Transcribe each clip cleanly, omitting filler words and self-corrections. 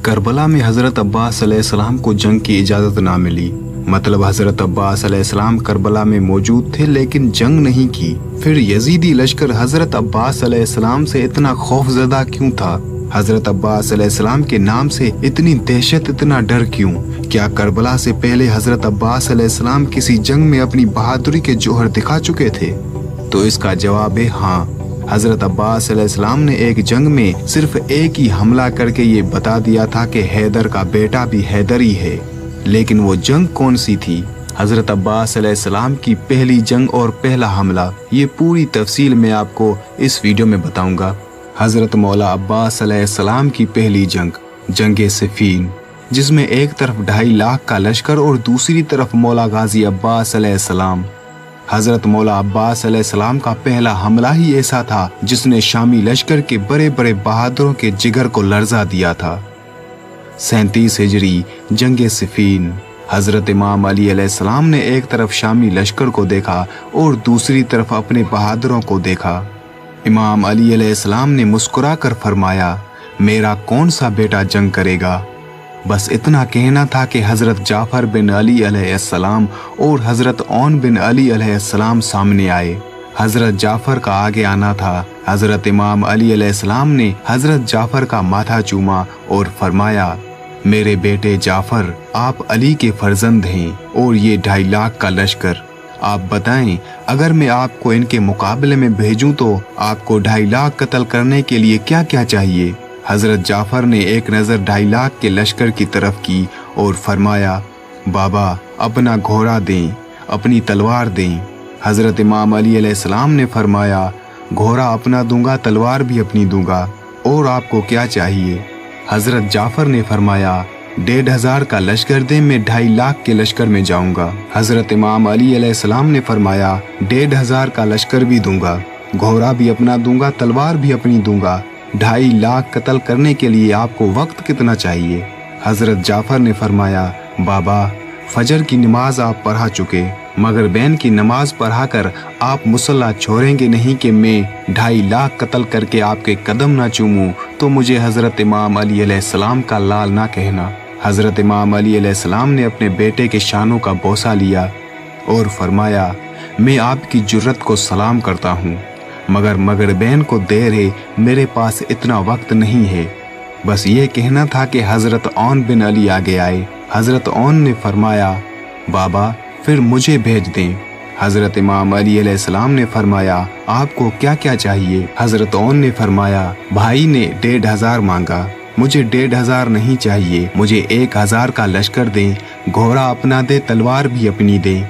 کربلا میں حضرت عباس علیہ السلام کو جنگ کی اجازت نہ ملی، مطلب حضرت عباس علیہ السلام کربلا میں موجود تھے لیکن جنگ نہیں کی۔ پھر یزیدی لشکر حضرت عباس علیہ السلام سے اتنا خوف زدہ کیوں تھا؟ حضرت عباس علیہ السلام کے نام سے اتنی دہشت، اتنا ڈر کیوں؟ کیا کربلا سے پہلے حضرت عباس علیہ السلام کسی جنگ میں اپنی بہادری کے جوہر دکھا چکے تھے؟ تو اس کا جواب ہے ہاں۔ حضرت عباس علیہ السلام نے ایک جنگ میں صرف ایک ہی حملہ کر کے یہ بتا دیا تھا کہ حیدر کا بیٹا بھی حیدر ہی ہے، لیکن وہ جنگ کون سی تھی؟ حضرت عباس علیہ السلام کی پہلی جنگ اور پہلا حملہ، یہ پوری تفصیل میں آپ کو اس ویڈیو میں بتاؤں گا۔ حضرت مولا عباس علیہ السلام کی پہلی جنگ، جنگ صفین، جس میں ایک طرف 2.5 لاکھ کا لشکر اور دوسری طرف مولا غازی عباس علیہ السلام۔ حضرت مولا عباس علیہ السلام کا پہلا حملہ ہی ایسا تھا جس نے شامی لشکر کے بڑے بڑے بہادروں کے جگر کو لرزا دیا تھا۔ 37 ہجری، جنگ صفین۔ حضرت امام علی علیہ السلام نے ایک طرف شامی لشکر کو دیکھا اور دوسری طرف اپنے بہادروں کو دیکھا۔ امام علی علیہ السلام نے مسکرا کر فرمایا، میرا کون سا بیٹا جنگ کرے گا؟ بس اتنا کہنا تھا کہ حضرت جعفر بن علی علیہ السلام اور حضرت عون بن علی علیہ السلام سامنے آئے۔ حضرت جعفر کا آگے آنا تھا۔ حضرت امام علی علیہ السلام نے حضرت جعفر کا ماتھا چوما اور فرمایا، میرے بیٹے جعفر، آپ علی کے فرزند ہیں اور یہ 2.5 لاکھ کا لشکر، آپ بتائیں اگر میں آپ کو ان کے مقابلے میں بھیجوں تو آپ کو 2.5 لاکھ قتل کرنے کے لیے کیا کیا چاہیے؟ حضرت جعفر نے ایک نظر 2.5 لاکھ کے لشکر کی طرف کی اور فرمایا، بابا اپنا گھوڑا دیں، اپنی تلوار دیں۔ حضرت امام علی علیہ السلام نے فرمایا، گھوڑا اپنا دوں گا، تلوار بھی اپنی دوں گا، اور آپ کو کیا چاہیے؟ حضرت جعفر نے فرمایا، 1,500 کا لشکر دیں، میں 2.5 لاکھ کے لشکر میں جاؤں گا۔ حضرت امام علی علیہ السلام نے فرمایا، 1,500 کا لشکر بھی دوں گا، گھوڑا بھی اپنا دوں گا، تلوار بھی اپنی دوں گا۔ 2.5 لاکھ قتل کرنے کے لیے آپ کو وقت کتنا چاہیے؟ حضرت جعفر نے فرمایا، بابا فجر کی نماز آپ پڑھا چکے، مگر بین کی نماز پڑھا کر آپ مصلی چھوڑیں گے نہیں کہ میں 2.5 لاکھ قتل کر کے آپ کے قدم نہ چوموں تو مجھے حضرت امام علی علیہ السلام کا لال نہ کہنا۔ حضرت امام علی علیہ السلام نے اپنے بیٹے کے شانوں کا بوسہ لیا اور فرمایا، میں آپ کی جرت کو سلام کرتا ہوں، مگر بین کو دیر ہے، میرے پاس اتنا وقت نہیں ہے۔ بس یہ کہنا تھا کہ حضرت عون بن علی آگے آئے۔ حضرت عون نے فرمایا، بابا پھر مجھے بھیج دیں۔ حضرت امام علی علیہ السلام نے فرمایا، آپ کو کیا کیا چاہیے؟ حضرت عون نے فرمایا، بھائی نے 1,500 مانگا، مجھے 1,500 نہیں چاہیے، مجھے 1,000 کا لشکر دیں، گھوڑا اپنا دے، تلوار بھی اپنی دیں۔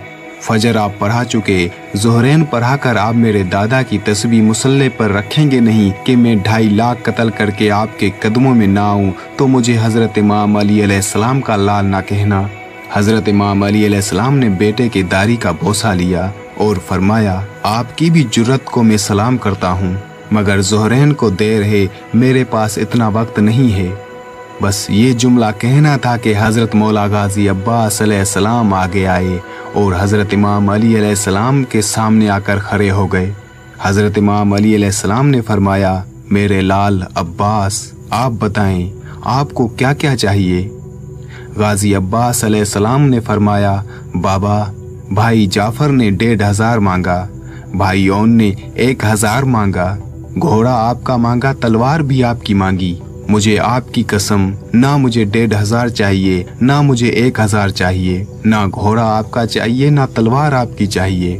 فجر آپ پڑھا چکے، ظہرین پڑھا کر آپ میرے دادا کی تسبیح مصلی پر رکھیں گے نہیں کہ میں 2.5 لاکھ قتل کر کے آپ کے قدموں میں نہ آؤں تو مجھے حضرت امام علی علیہ السلام کا لال نہ کہنا۔ حضرت امام علی علیہ السلام نے بیٹے کے داڑھی کا بوسہ لیا اور فرمایا، آپ کی بھی جرت کو میں سلام کرتا ہوں، مگر ظہرین کو دیر ہے، میرے پاس اتنا وقت نہیں ہے۔ بس یہ جملہ کہنا تھا کہ حضرت مولا غازی عباس علیہ السلام آگے آئے اور حضرت امام علی علیہ السلام کے سامنے آ کر کھڑے ہو گئے۔ حضرت امام علی علیہ السلام نے فرمایا، میرے لال عباس، آپ بتائیں آپ کو کیا کیا چاہیے؟ غازی عباس علیہ السلام نے فرمایا، بابا بھائی جعفر نے 1,500 مانگا، بھائی عون نے 1,000 مانگا، گھوڑا آپ کا مانگا، تلوار بھی آپ کی مانگی، مجھے آپ کی قسم نہ مجھے 1,500 چاہیے، نہ مجھے 1,000 چاہیے، نہ گھوڑا آپ کا چاہیے، نہ تلوار آپ کی چاہیے۔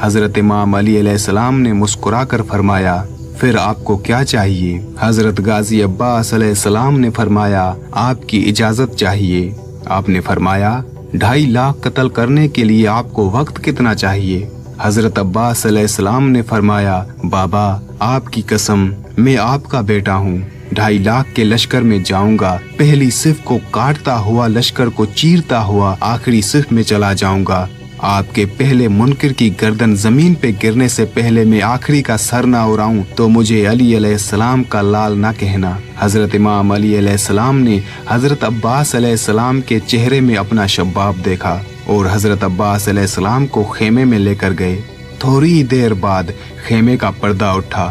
حضرت امام علی علیہ السلام نے مسکرا کر فرمایا، پھر آپ کو کیا چاہیے؟ حضرت غازی عباس علیہ السلام نے فرمایا، آپ کی اجازت چاہیے۔ آپ نے فرمایا، 2.5 لاکھ قتل کرنے کے لیے آپ کو وقت کتنا چاہیے؟ حضرت عباس علیہ السلام نے فرمایا، بابا آپ کی قسم میں آپ کا بیٹا ہوں، 2.5 لاکھ کے لشکر میں جاؤں گا، پہلی صف کو کاٹتا ہوا، لشکر کو چیرتا ہوا آخری صف میں چلا جاؤں گا۔ آپ کے پہلے منکر کی گردن زمین پہ گرنے سے پہلے میں آخری کا سر نہ اڑاؤں تو مجھے علی علیہ السلام کا لال نہ کہنا۔ حضرت امام علی علیہ السلام نے حضرت عباس علیہ السلام کے چہرے میں اپنا شباب دیکھا اور حضرت عباس علیہ السلام کو خیمے میں لے کر گئے۔ تھوڑی دیر بعد خیمے کا پردہ اٹھا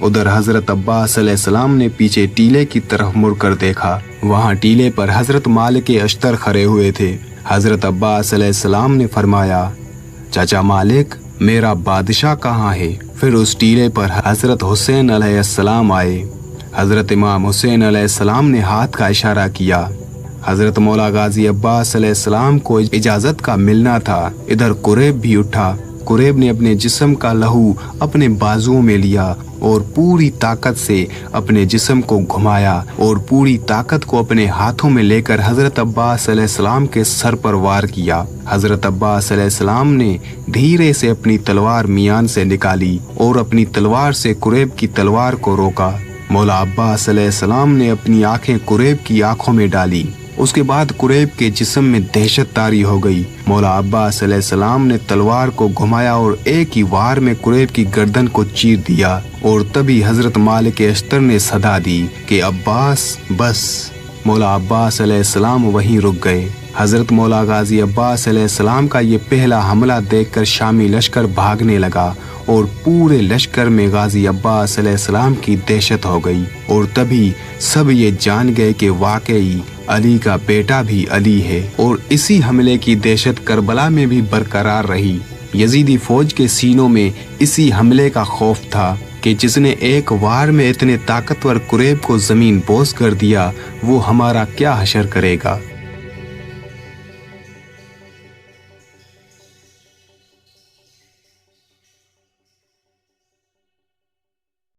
ادھر حضرت عباس علیہ السلام نے پیچھے ٹیلے کی طرف مڑ کر دیکھا، وہاں ٹیلے پر حضرت مالک اشتر کھڑے ہوئے تھے۔ حضرت عباس علیہ السلام نے فرمایا، چچا مالک، میرا بادشاہ کہاں ہے؟ پھر اس ٹیلے پر حضرت حسین علیہ السلام آئے۔ حضرت امام حسین علیہ السلام نے ہاتھ کا اشارہ کیا۔ حضرت مولا غازی عباس علیہ السلام کو اجازت کا ملنا تھا۔ ادھر قریب بھی اٹھا۔ قریب نے اپنے جسم کا لہو اپنے بازوؤں میں لیا اور پوری طاقت سے اپنے جسم کو گھمایا اور پوری طاقت کو اپنے ہاتھوں میں لے کر حضرت عباس علیہ السلام کے سر پر وار کیا۔ حضرت عباس علیہ السلام نے دھیرے سے اپنی تلوار میان سے نکالی اور اپنی تلوار سے قریب کی تلوار کو روکا۔ مولا عباس علیہ السلام نے اپنی آنکھیں قریب کی آنکھوں میں ڈالی۔ اس کے بعد قریب کے جسم میں دہشت طاری ہو گئی۔ مولا عباس علیہ السلام نے تلوار کو گھمایا اور ایک ہی وار میں قریب کی گردن کو چیر دیا، اور تبھی حضرت مالک اشتر نے صدا دی کہ عباس بس۔ مولا عباس علیہ السلام وہیں رک گئے۔ حضرت مولا غازی عباس علیہ السلام کا یہ پہلا حملہ دیکھ کر شامی لشکر بھاگنے لگا اور پورے لشکر میں غازی عباس علیہ السلام کی دہشت ہو گئی، اور تبھی سب یہ جان گئے کہ واقعی علی کا بیٹا بھی علی ہے، اور اسی حملے کی دہشت کربلا میں بھی برقرار رہی۔ یزیدی فوج کے سینوں میں اسی حملے کا خوف تھا کہ جس نے ایک وار میں اتنے طاقتور قریب کو زمین بوس کر دیا، وہ ہمارا کیا حشر کرے گا۔